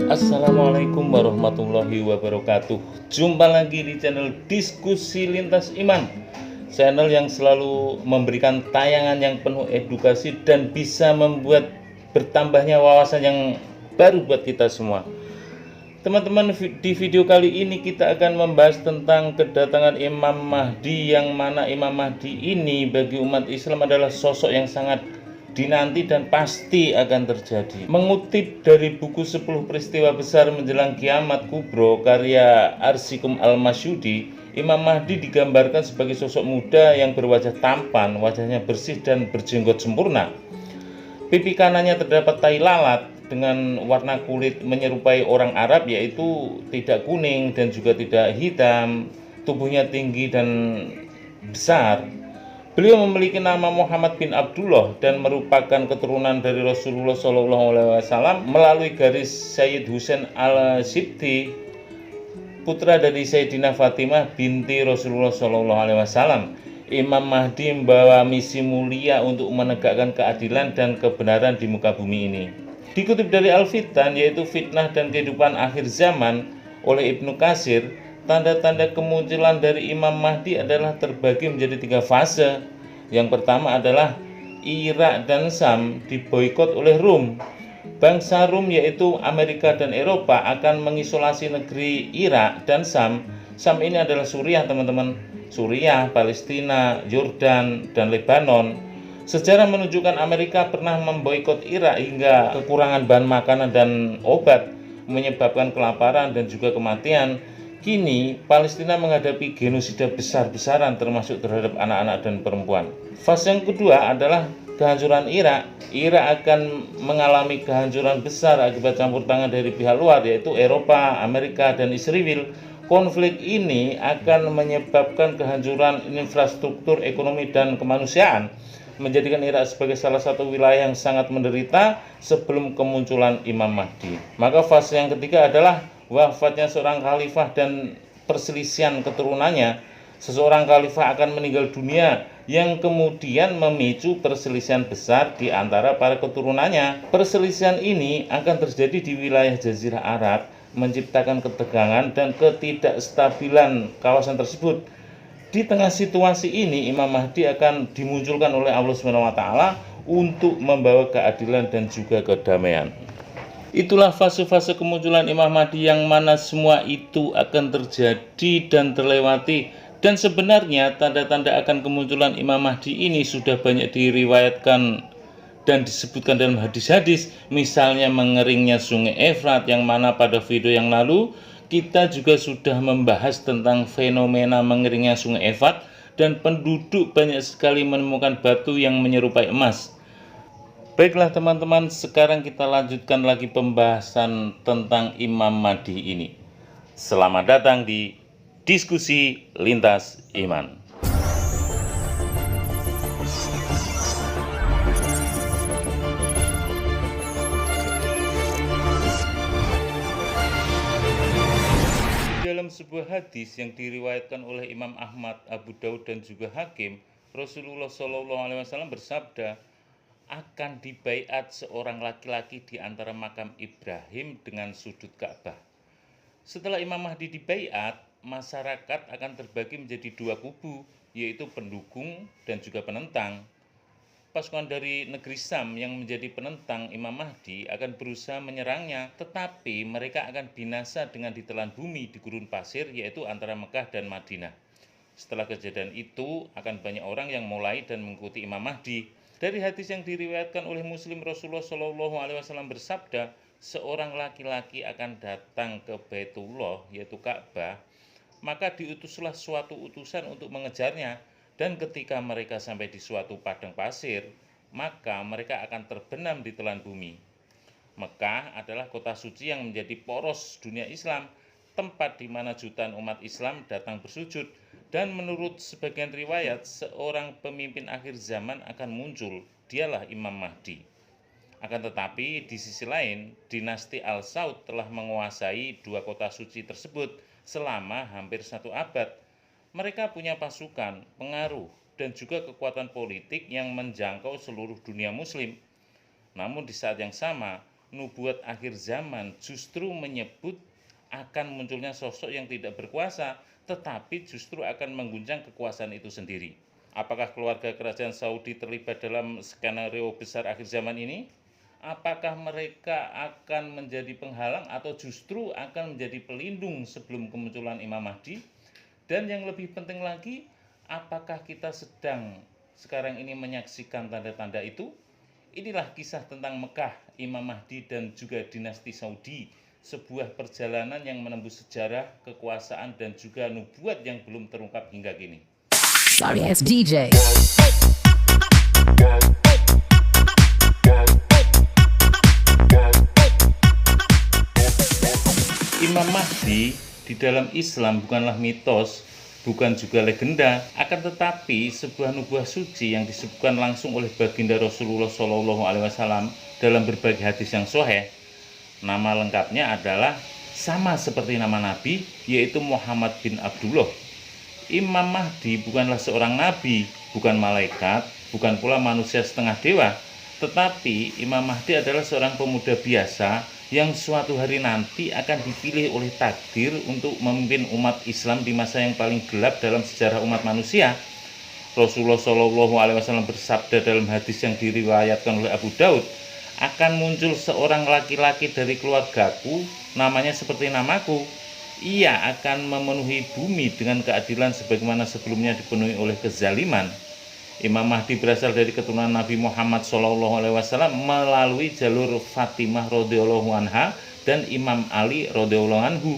Assalamualaikum warahmatullahi wabarakatuh. Jumpa lagi di channel Diskusi Lintas Iman, channel yang selalu memberikan tayangan yang penuh edukasi dan bisa membuat bertambahnya wawasan yang baru buat kita semua. Teman-teman, di video kali ini kita akan membahas tentang kedatangan Imam Mahdi, yang mana Imam Mahdi ini bagi umat Islam adalah sosok yang sangat dinanti dan pasti akan terjadi. Mengutip dari buku 10 peristiwa besar menjelang kiamat kubro karya Arsikum Al-Masyudi, Imam Mahdi digambarkan sebagai sosok muda yang berwajah tampan, wajahnya bersih dan berjenggot sempurna. Pipi kanannya terdapat tai lalat dengan warna kulit menyerupai orang Arab, yaitu tidak kuning dan juga tidak hitam. Tubuhnya tinggi dan besar. Beliau memiliki nama Muhammad bin Abdullah dan merupakan keturunan dari Rasulullah SAW melalui garis Sayyid Husain al-Sibti, putra dari Sayyidina Fatimah binti Rasulullah SAW. Imam Mahdi membawa misi mulia untuk menegakkan keadilan dan kebenaran di muka bumi ini. Dikutip dari Al-Fitan, yaitu fitnah dan kehidupan akhir zaman, oleh Ibnu Katsir, tanda-tanda kemunculan dari Imam Mahdi adalah terbagi menjadi 3 fase. Yang pertama adalah Irak dan Sam diboikot oleh Rum. Bangsa Rum, yaitu Amerika dan Eropa, akan mengisolasi negeri Irak dan Sam. Sam ini adalah Suriah, teman-teman. Suriah, Palestina, Yordan, dan Lebanon. Sejarah menunjukkan Amerika pernah memboikot Irak hingga kekurangan bahan makanan dan obat, menyebabkan kelaparan dan juga kematian. Kini Palestina menghadapi genosida besar-besaran termasuk terhadap anak-anak dan perempuan. Fase yang kedua adalah kehancuran Irak. Irak akan mengalami kehancuran besar akibat campur tangan dari pihak luar, yaitu Eropa, Amerika, dan Israel. Konflik ini akan menyebabkan kehancuran infrastruktur ekonomi dan kemanusiaan, menjadikan Irak sebagai salah satu wilayah yang sangat menderita sebelum kemunculan Imam Mahdi. Maka fase yang ketiga adalah wafatnya seorang khalifah dan perselisihan keturunannya. Seseorang khalifah akan meninggal dunia yang kemudian memicu perselisihan besar di antara para keturunannya. Perselisihan ini akan terjadi di wilayah Jazirah Arab, menciptakan ketegangan dan ketidakstabilan kawasan tersebut. Di tengah situasi ini, Imam Mahdi akan dimunculkan oleh Allah SWT untuk membawa keadilan dan juga kedamaian. Itulah fase-fase kemunculan Imam Mahdi, yang mana semua itu akan terjadi dan terlewati. Dan sebenarnya tanda-tanda akan kemunculan Imam Mahdi ini sudah banyak diriwayatkan dan disebutkan dalam hadis-hadis. Misalnya mengeringnya sungai Efrat, yang mana pada video yang lalu kita juga sudah membahas tentang fenomena mengeringnya sungai Efrat, dan penduduk banyak sekali menemukan batu yang menyerupai emas. Baiklah teman-teman, sekarang kita lanjutkan lagi pembahasan tentang Imam Mahdi ini. Selamat datang di Diskusi Lintas Iman. Dalam sebuah hadis yang diriwayatkan oleh Imam Ahmad, Abu Daud, dan juga Hakim, Rasulullah SAW bersabda, akan dibaiat seorang laki-laki di antara makam Ibrahim dengan sudut Ka'bah. Setelah Imam Mahdi dibaiat, masyarakat akan terbagi menjadi 2 kubu, yaitu pendukung dan juga penentang. Pasukan dari negeri Sam yang menjadi penentang Imam Mahdi akan berusaha menyerangnya, tetapi mereka akan binasa dengan ditelan bumi di gurun pasir, yaitu antara Mekah dan Madinah. Setelah kejadian itu, akan banyak orang yang mulai dan mengikuti Imam Mahdi. Dari hadis yang diriwayatkan oleh Muslim, Rasulullah SAW bersabda, seorang laki-laki akan datang ke Baitullah, yaitu Ka'bah, maka diutuslah suatu utusan untuk mengejarnya, dan ketika mereka sampai di suatu padang pasir, maka mereka akan terbenam di telan bumi. Mekah adalah kota suci yang menjadi poros dunia Islam, tempat di mana jutaan umat Islam datang bersujud. Dan menurut sebagian riwayat, seorang pemimpin akhir zaman akan muncul, dialah Imam Mahdi. Akan tetapi di sisi lain, dinasti Al-Saud telah menguasai 2 kota suci tersebut selama hampir 1 abad. Mereka punya pasukan, pengaruh, dan juga kekuatan politik yang menjangkau seluruh dunia muslim. Namun di saat yang sama, nubuat akhir zaman justru menyebut akan munculnya sosok yang tidak berkuasa, tetapi justru akan mengguncang kekuasaan itu sendiri. Apakah keluarga kerajaan Saudi terlibat dalam skenario besar akhir zaman ini? Apakah mereka akan menjadi penghalang atau justru akan menjadi pelindung sebelum kemunculan Imam Mahdi? Dan yang lebih penting lagi, apakah kita sedang sekarang ini menyaksikan tanda-tanda itu? Inilah kisah tentang Mekah, Imam Mahdi, dan juga dinasti Saudi. Sebuah perjalanan yang menembus sejarah, kekuasaan, dan juga nubuat yang belum terungkap hingga kini. Sorry, it's DJ. Imam Mahdi di dalam Islam bukanlah mitos, bukan juga legenda, akan tetapi sebuah nubuah suci yang disebutkan langsung oleh baginda Rasulullah SAW dalam berbagai hadis yang sahih. Nama lengkapnya adalah sama seperti nama Nabi, yaitu Muhammad bin Abdullah. Imam Mahdi bukanlah seorang nabi, bukan malaikat, bukan pula manusia setengah dewa, tetapi Imam Mahdi adalah seorang pemuda biasa yang suatu hari nanti akan dipilih oleh takdir untuk memimpin umat Islam di masa yang paling gelap dalam sejarah umat manusia. Rasulullah SAW bersabda dalam hadis yang diriwayatkan oleh Abu Daud, akan muncul seorang laki-laki dari keluargaku, namanya seperti namaku. Ia akan memenuhi bumi dengan keadilan sebagaimana sebelumnya dipenuhi oleh kezaliman. Imam Mahdi berasal dari keturunan Nabi Muhammad SAW melalui jalur Fatimah radhiyallahu anha dan Imam Ali radhiyallahu anhu.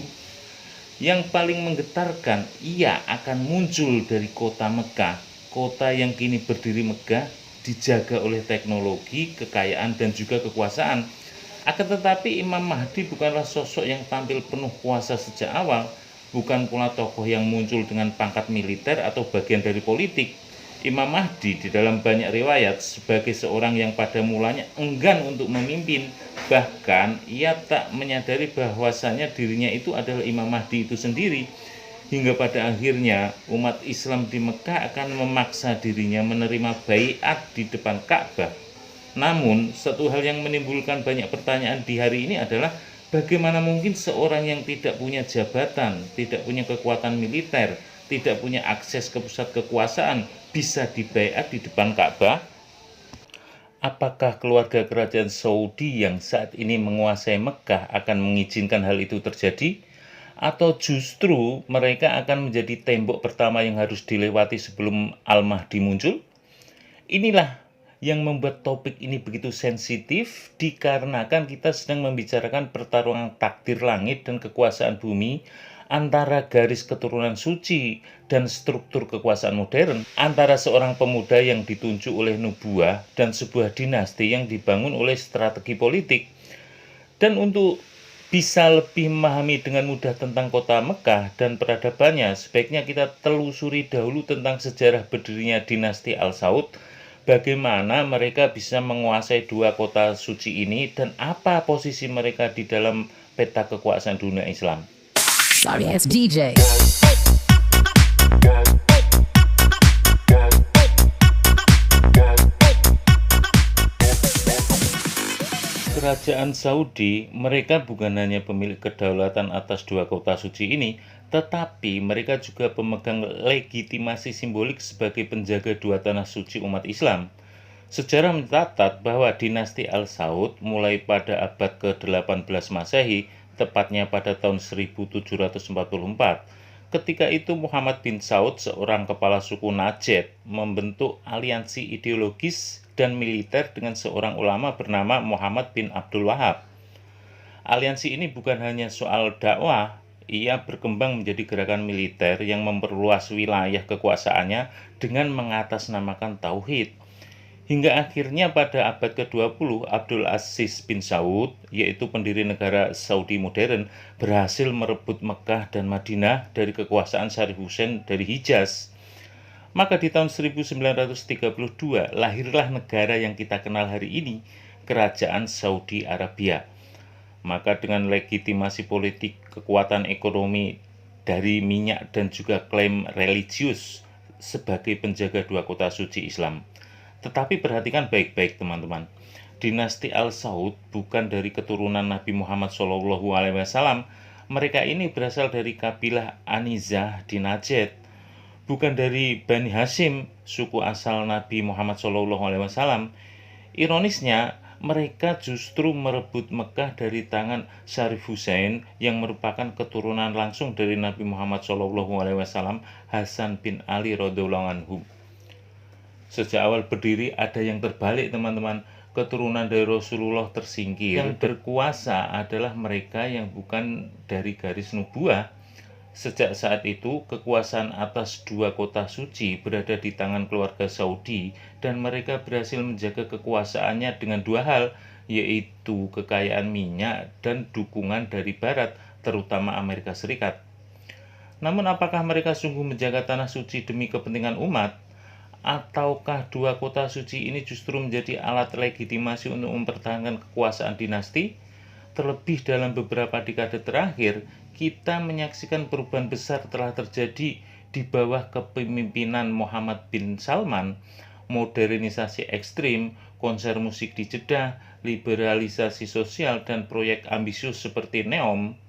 Yang paling menggetarkan, ia akan muncul dari kota Mekah, kota yang kini berdiri megah, dijaga oleh teknologi, kekayaan, dan juga kekuasaan. Akan tetapi Imam Mahdi bukanlah sosok yang tampil penuh kuasa sejak awal, bukan pula tokoh yang muncul dengan pangkat militer atau bagian dari politik. Imam Mahdi di dalam banyak riwayat sebagai seorang yang pada mulanya enggan untuk memimpin, bahkan ia tak menyadari bahwasanya dirinya itu adalah Imam Mahdi itu sendiri. Hingga pada akhirnya umat Islam di Mekah akan memaksa dirinya menerima baiat di depan Ka'bah. Namun, satu hal yang menimbulkan banyak pertanyaan di hari ini adalah bagaimana mungkin seorang yang tidak punya jabatan, tidak punya kekuatan militer, tidak punya akses ke pusat kekuasaan bisa dibaiat di depan Ka'bah? Apakah keluarga kerajaan Saudi yang saat ini menguasai Mekah akan mengizinkan hal itu terjadi? Atau justru mereka akan menjadi tembok pertama yang harus dilewati sebelum Al-Mahdi muncul? Inilah yang membuat topik ini begitu sensitif, dikarenakan kita sedang membicarakan pertarungan takdir langit dan kekuasaan bumi antara garis keturunan suci dan struktur kekuasaan modern, antara seorang pemuda yang ditunjuk oleh nubuah dan sebuah dinasti yang dibangun oleh strategi politik. Dan untuk bisa lebih memahami dengan mudah tentang kota Mekah dan peradabannya, sebaiknya kita telusuri dahulu tentang sejarah berdirinya dinasti Al-Saud, bagaimana mereka bisa menguasai dua kota suci ini, dan apa posisi mereka di dalam peta kekuasaan dunia Islam. Sorry, it's DJ. Kerajaan Saudi, mereka bukan hanya pemilik kedaulatan atas dua kota suci ini, tetapi mereka juga pemegang legitimasi simbolik sebagai penjaga dua tanah suci umat Islam. Sejarah mencatat bahwa dinasti Al-Saud mulai pada abad ke-18 Masehi, tepatnya pada tahun 1744. Ketika itu Muhammad bin Saud, seorang kepala suku Najd, membentuk aliansi ideologis dan militer dengan seorang ulama bernama Muhammad bin Abdul Wahab. Aliansi ini bukan hanya soal dakwah, ia berkembang menjadi gerakan militer yang memperluas wilayah kekuasaannya dengan mengatasnamakan tauhid. Hingga akhirnya pada abad ke-20, Abdul Aziz bin Saud, yaitu pendiri negara Saudi modern, berhasil merebut Mekah dan Madinah dari kekuasaan Syarif Hussein dari Hijaz. Maka di tahun 1932 lahirlah negara yang kita kenal hari ini, Kerajaan Saudi Arabia. Maka dengan legitimasi politik, kekuatan ekonomi dari minyak dan juga klaim religius sebagai penjaga dua kota suci Islam. Tetapi perhatikan baik-baik teman-teman, dinasti Al-Saud bukan dari keturunan Nabi Muhammad SAW. Mereka ini berasal dari kabilah Anizah di Najd, bukan dari Bani Hashim, suku asal Nabi Muhammad SAW. Ironisnya, mereka justru merebut Mekah dari tangan Syarif Hussein yang merupakan keturunan langsung dari Nabi Muhammad SAW, Hasan bin Ali radhiyallahu anhu. Sejak awal berdiri ada yang terbalik, teman-teman. Keturunan dari Rasulullah tersingkir. Yang berkuasa adalah mereka yang bukan dari garis nubuah. Sejak saat itu, kekuasaan atas dua kota suci berada di tangan keluarga Saudi, dan mereka berhasil menjaga kekuasaannya dengan dua hal, yaitu kekayaan minyak dan dukungan dari Barat, terutama Amerika Serikat. Namun apakah mereka sungguh menjaga tanah suci demi kepentingan umat? Ataukah dua kota suci ini justru menjadi alat legitimasi untuk mempertahankan kekuasaan dinasti? Terlebih dalam beberapa dekade terakhir, kita menyaksikan perubahan besar telah terjadi di bawah kepemimpinan Muhammad bin Salman. Modernisasi ekstrim, konser musik di Jeddah, liberalisasi sosial, dan proyek ambisius seperti NEOM.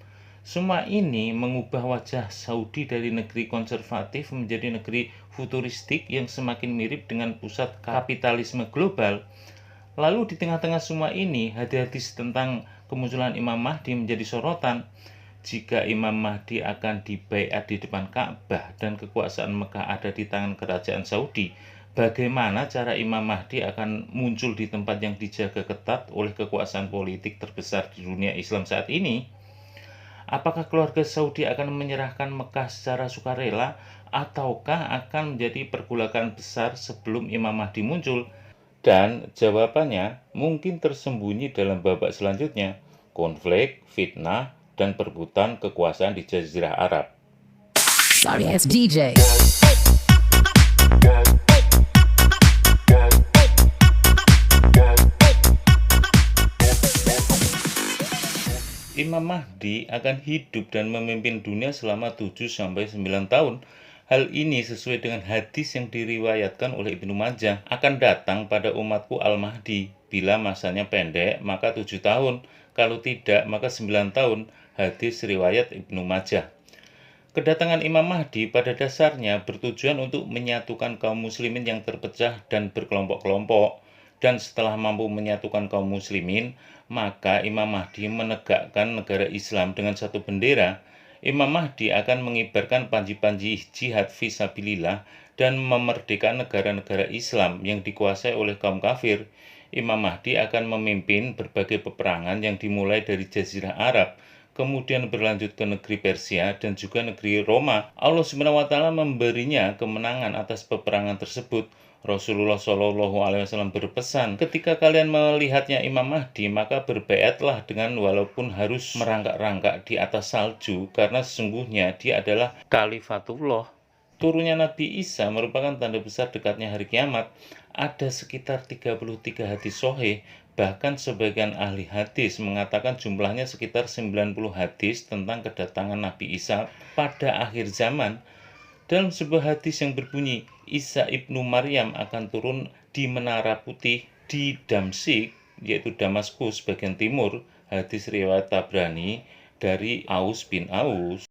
Semua ini mengubah wajah Saudi dari negeri konservatif menjadi negeri futuristik yang semakin mirip dengan pusat kapitalisme global. Lalu di tengah-tengah semua ini, hadis tentang kemunculan Imam Mahdi menjadi sorotan. Jika Imam Mahdi akan dibaiat di depan Ka'bah dan kekuasaan Mekah ada di tangan kerajaan Saudi, bagaimana cara Imam Mahdi akan muncul di tempat yang dijaga ketat oleh kekuasaan politik terbesar di dunia Islam saat ini? Apakah keluarga Saudi akan menyerahkan Mekah secara sukarela, ataukah akan menjadi pergulakan besar sebelum Imam Mahdi muncul? Dan jawabannya mungkin tersembunyi dalam babak selanjutnya, konflik, fitnah, dan perebutan kekuasaan di Jazirah Arab. Sorry ass DJ. Imam Mahdi akan hidup dan memimpin dunia selama 7-9 tahun. Hal ini sesuai dengan hadis yang diriwayatkan oleh Ibnu Majah. Akan datang pada umatku Al-Mahdi. Bila masanya pendek, maka 7 tahun. Kalau tidak, maka 9 tahun. Hadis riwayat Ibnu Majah. Kedatangan Imam Mahdi pada dasarnya bertujuan untuk menyatukan kaum muslimin yang terpecah dan berkelompok-kelompok. Dan setelah mampu menyatukan kaum muslimin, maka Imam Mahdi menegakkan negara Islam dengan satu bendera. Imam Mahdi akan mengibarkan panji-panji jihad fisabilillah dan memerdekakan negara-negara Islam yang dikuasai oleh kaum kafir. Imam Mahdi akan memimpin berbagai peperangan yang dimulai dari Jazirah Arab, kemudian berlanjut ke negeri Persia dan juga negeri Roma. Allah SWT memberinya kemenangan atas peperangan tersebut. Rasulullah SAW berpesan, ketika kalian melihatnya Imam Mahdi, maka berbaiatlah dengan walaupun harus merangkak-rangkak di atas salju, karena sesungguhnya dia adalah Khalifatullah. Turunnya Nabi Isa merupakan tanda besar dekatnya hari kiamat. Ada sekitar 33 hadis sahih, bahkan sebagian ahli hadis mengatakan jumlahnya sekitar 90 hadis tentang kedatangan Nabi Isa pada akhir zaman. Dalam sebuah hadis yang berbunyi, Isa ibnu Maryam akan turun di Menara Putih di Damsyik, yaitu Damaskus bagian timur, hadis riwayat Tabrani dari Aus bin Aus.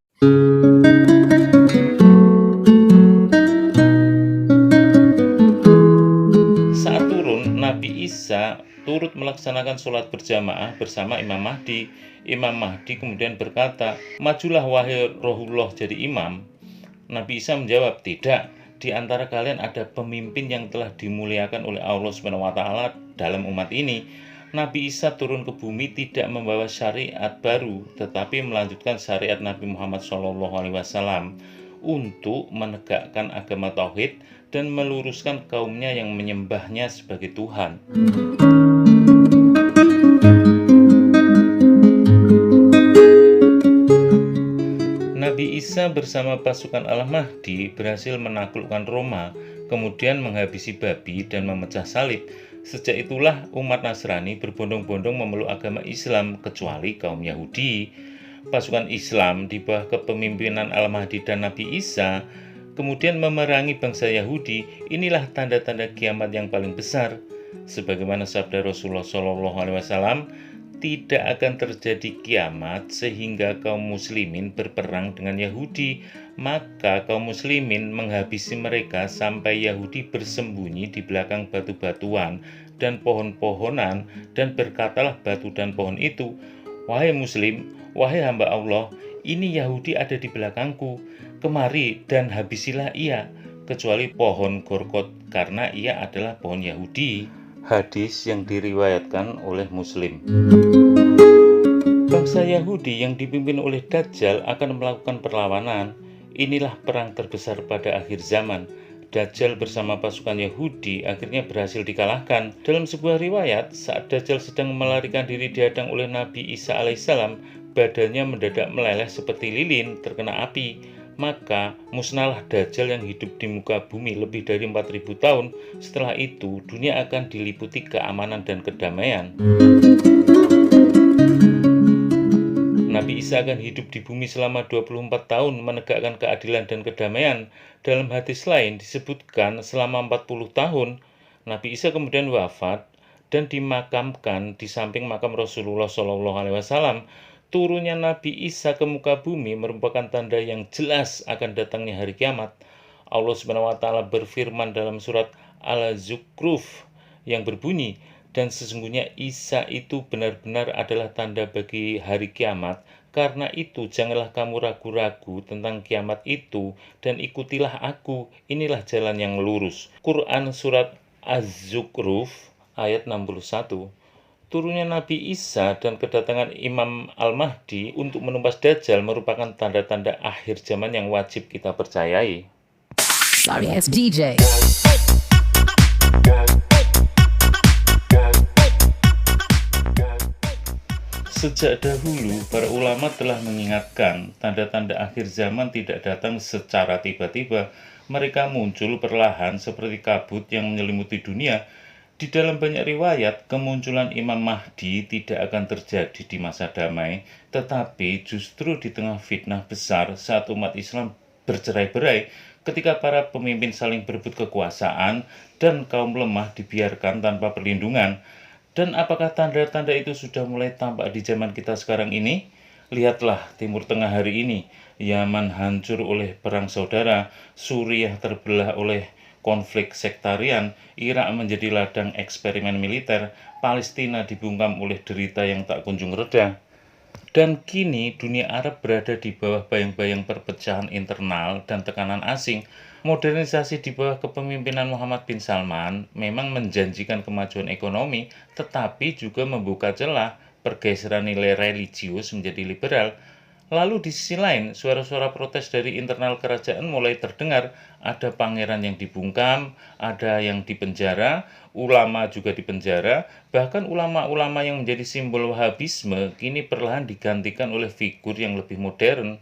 Saat turun, Nabi Isa turut melaksanakan sholat berjamaah bersama Imam Mahdi. Imam Mahdi kemudian berkata, "Majulah wahai Rohullah jadi imam." Nabi Isa menjawab, "Tidak, di antara kalian ada pemimpin yang telah dimuliakan oleh Allah SWT dalam umat ini." Nabi Isa turun ke bumi tidak membawa syariat baru, tetapi melanjutkan syariat Nabi Muhammad SAW untuk menegakkan agama tauhid dan meluruskan kaumnya yang menyembahnya sebagai Tuhan. Nabi Isa bersama pasukan Al-Mahdi berhasil menaklukkan Roma, kemudian menghabisi babi dan memecah salib. Sejak itulah umat Nasrani berbondong-bondong memeluk agama Islam, kecuali kaum Yahudi. Pasukan Islam di bawah kepemimpinan Al-Mahdi dan Nabi Isa kemudian memerangi bangsa Yahudi. Inilah tanda-tanda kiamat yang paling besar. Sebagaimana sabda Rasulullah SAW, tidak akan terjadi kiamat sehingga kaum muslimin berperang dengan Yahudi, maka kaum muslimin menghabisi mereka sampai Yahudi bersembunyi di belakang batu-batuan dan pohon-pohonan, dan berkatalah batu dan pohon itu, "Wahai muslim, wahai hamba Allah, ini Yahudi ada di belakangku, kemari dan habisilah ia, kecuali pohon Gorkot, karena ia adalah pohon Yahudi." Hadis yang diriwayatkan oleh Muslim. Bangsa Yahudi yang dipimpin oleh Dajjal akan melakukan perlawanan. Inilah perang terbesar pada akhir zaman. Dajjal bersama pasukan Yahudi akhirnya berhasil dikalahkan. Dalam sebuah riwayat, saat Dajjal sedang melarikan diri dihadang oleh Nabi Isa alaihissalam, badannya mendadak meleleh seperti lilin terkena api. Maka musnahlah Dajjal yang hidup di muka bumi lebih dari 4.000 tahun. Setelah itu, dunia akan diliputi keamanan dan kedamaian. Nabi Isa akan hidup di bumi selama 24 tahun menegakkan keadilan dan kedamaian. Dalam hadis lain disebutkan selama 40 tahun. Nabi Isa kemudian wafat dan dimakamkan di samping makam Rasulullah SAW. Turunnya Nabi Isa ke muka bumi merupakan tanda yang jelas akan datangnya hari kiamat. Allah SWT berfirman dalam surat Al-Zukhruf yang berbunyi, "Dan sesungguhnya Isa itu benar-benar adalah tanda bagi hari kiamat. Karena itu janganlah kamu ragu-ragu tentang kiamat itu, dan ikutilah aku, inilah jalan yang lurus." Quran surat Az-Zukhruf ayat 61. Turunnya Nabi Isa dan kedatangan Imam Al-Mahdi untuk menumpas Dajjal merupakan tanda-tanda akhir zaman yang wajib kita percayai. Sorry ass DJ. Sejak dahulu, para ulama telah mengingatkan tanda-tanda akhir zaman tidak datang secara tiba-tiba. Mereka muncul perlahan seperti kabut yang menyelimuti dunia. Di dalam banyak riwayat, kemunculan Imam Mahdi tidak akan terjadi di masa damai, tetapi justru di tengah fitnah besar saat umat Islam bercerai-berai, ketika para pemimpin saling berebut kekuasaan dan kaum lemah dibiarkan tanpa perlindungan. Dan apakah tanda-tanda itu sudah mulai tampak di zaman kita sekarang ini? Lihatlah Timur Tengah hari ini, Yaman hancur oleh perang saudara, Suriah terbelah oleh konflik sektarian, Irak menjadi ladang eksperimen militer, Palestina dibungkam oleh derita yang tak kunjung reda. Dan kini dunia Arab berada di bawah bayang-bayang perpecahan internal dan tekanan asing. Modernisasi di bawah kepemimpinan Muhammad bin Salman memang menjanjikan kemajuan ekonomi, tetapi juga membuka celah pergeseran nilai religius menjadi liberal. Lalu di sisi lain, suara-suara protes dari internal kerajaan mulai terdengar. Ada pangeran yang dibungkam, ada yang dipenjara, ulama juga dipenjara, bahkan ulama-ulama yang menjadi simbol Wahabisme kini perlahan digantikan oleh figur yang lebih modern.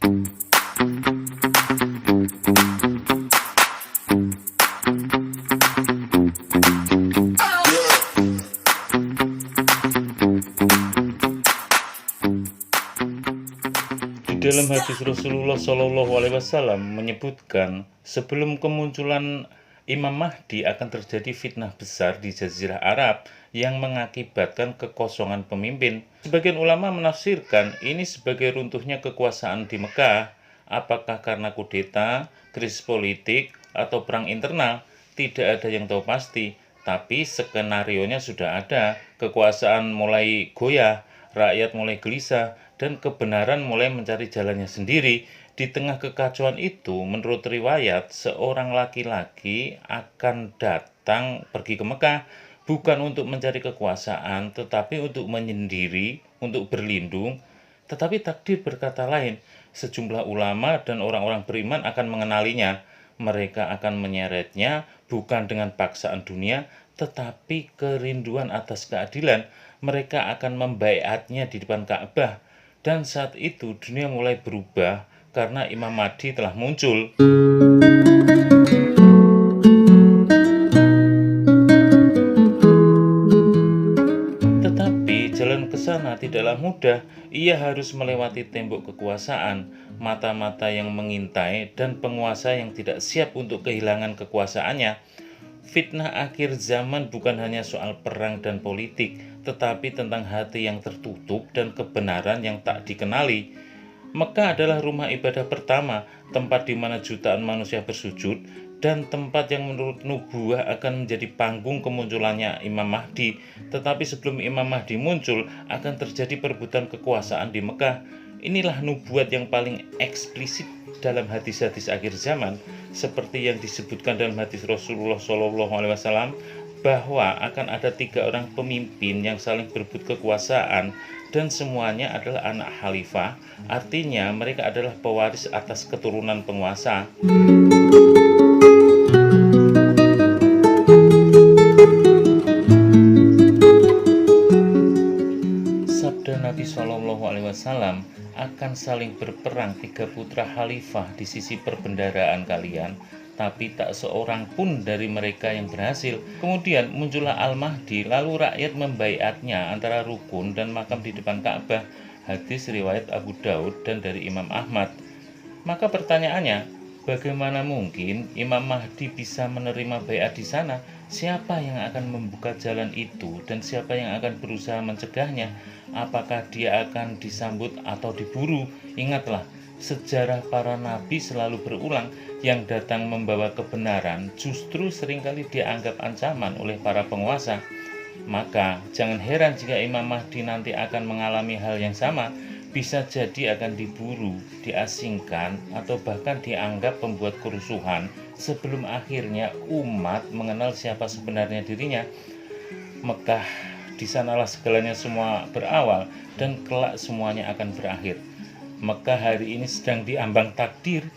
Dalam hadis Rasulullah SAW menyebutkan, sebelum kemunculan Imam Mahdi akan terjadi fitnah besar di Jazirah Arab yang mengakibatkan kekosongan pemimpin. Sebagian ulama menafsirkan ini sebagai runtuhnya kekuasaan di Mekah. Apakah karena kudeta, krisis politik, atau perang internal? Tidak ada yang tahu pasti, tapi skenarionya sudah ada. Kekuasaan mulai goyah, rakyat mulai gelisah, dan kebenaran mulai mencari jalannya sendiri. Di tengah kekacauan itu, menurut riwayat, seorang laki-laki akan datang pergi ke Mekah, bukan untuk mencari kekuasaan, tetapi untuk menyendiri, untuk berlindung. Tetapi takdir berkata lain, sejumlah ulama dan orang-orang beriman akan mengenalinya. Mereka akan menyeretnya bukan dengan paksaan dunia, tetapi kerinduan atas keadilan. Mereka akan membaiatnya di depan Ka'bah. Dan saat itu dunia mulai berubah karena Imam Mahdi telah muncul. Tetapi jalan ke sana tidaklah mudah. Ia harus melewati tembok kekuasaan, mata-mata yang mengintai, dan penguasa yang tidak siap untuk kehilangan kekuasaannya. Fitnah akhir zaman bukan hanya soal perang dan politik, tetapi tentang hati yang tertutup dan kebenaran yang tak dikenali. Mekah adalah rumah ibadah pertama, tempat di mana jutaan manusia bersujud, dan tempat yang menurut nubuah akan menjadi panggung kemunculannya Imam Mahdi. Tetapi sebelum Imam Mahdi muncul, akan terjadi perebutan kekuasaan di Mekah. Inilah nubuat yang paling eksplisit dalam hadis-hadis akhir zaman, seperti yang disebutkan dalam hadis Rasulullah SAW, bahwa akan ada 3 orang pemimpin yang saling berebut kekuasaan dan semuanya adalah anak khalifah, artinya mereka adalah pewaris atas keturunan penguasa. Sabda Nabi SAW, akan saling berperang 3 putra khalifah di sisi perbendaharaan kalian, tapi tak seorang pun dari mereka yang berhasil. Kemudian muncullah Al-Mahdi, lalu rakyat membaiatnya antara rukun dan makam di depan Ka'bah. Hadis riwayat Abu Daud dan dari Imam Ahmad. Maka pertanyaannya, bagaimana mungkin Imam Mahdi bisa menerima baiat di sana? Siapa yang akan membuka jalan itu dan siapa yang akan berusaha mencegahnya? Apakah dia akan disambut atau diburu? Ingatlah, sejarah para nabi selalu berulang, yang datang membawa kebenaran justru seringkali dianggap ancaman oleh para penguasa. Maka jangan heran jika Imam Mahdi nanti akan mengalami hal yang sama. Bisa jadi akan diburu, diasingkan, atau bahkan dianggap pembuat kerusuhan sebelum akhirnya umat mengenal siapa sebenarnya dirinya. Mekah, di sanalah segalanya semua berawal dan kelak semuanya akan berakhir. Mekah hari ini sedang diambang takdir.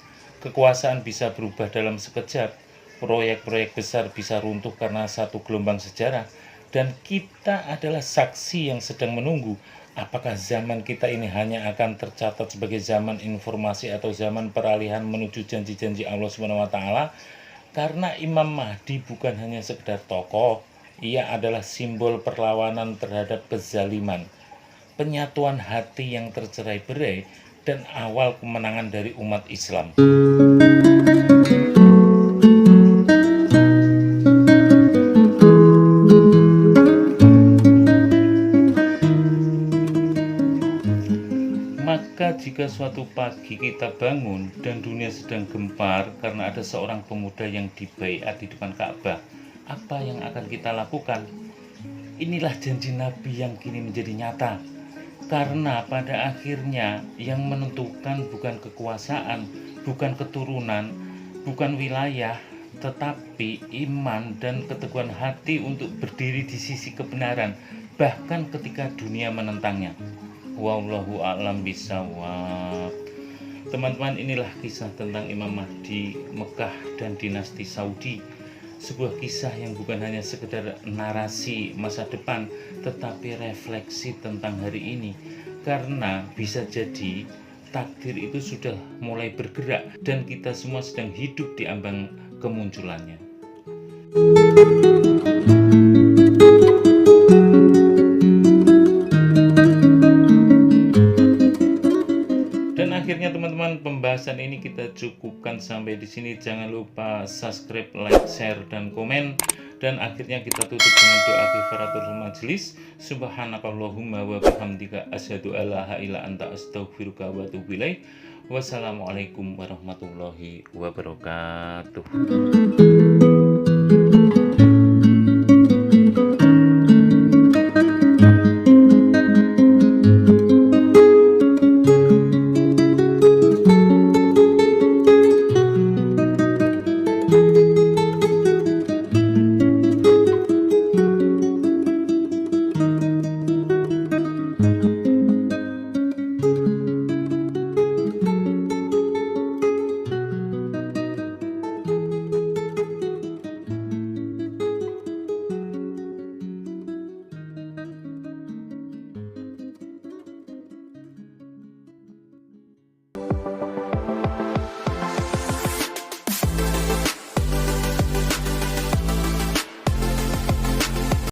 Kekuasaan bisa berubah dalam sekejap. Proyek-proyek besar bisa runtuh karena satu gelombang sejarah. Dan kita adalah saksi yang sedang menunggu. Apakah zaman kita ini hanya akan tercatat sebagai zaman informasi atau zaman peralihan menuju janji-janji Allah SWT? Karena Imam Mahdi bukan hanya sekedar tokoh, ia adalah simbol perlawanan terhadap kezaliman, penyatuan hati yang tercerai-berai, dan awal kemenangan dari umat Islam. Maka jika suatu pagi kita bangun dan dunia sedang gempar karena ada seorang pemuda yang dibaiat di depan Ka'bah, apa yang akan kita lakukan? Inilah janji Nabi yang kini menjadi nyata. Karena pada akhirnya yang menentukan bukan kekuasaan, bukan keturunan, bukan wilayah, tetapi iman dan keteguhan hati untuk berdiri di sisi kebenaran, bahkan ketika dunia menentangnya. Wallahu a'lam bishawab. Teman-teman, inilah kisah tentang Imam Mahdi, Mekah dan dinasti Saudi. Sebuah kisah yang bukan hanya sekedar narasi masa depan, tetapi refleksi tentang hari ini. Karena bisa jadi takdir itu sudah mulai bergerak dan kita semua sedang hidup di ambang kemunculannya. Dan akhirnya teman-teman, pembahasan ini kita cukupkan sampai di sini. Jangan lupa subscribe, like, share, dan komen. Dan akhirnya kita tutup dengan doa kifaratul majelis. Subhanakallahumma wa bihamdika asyhadu alla ilaha illa anta astaghfiruka wa atubu ilaik. Wassalamualaikum warahmatullahi wabarakatuh.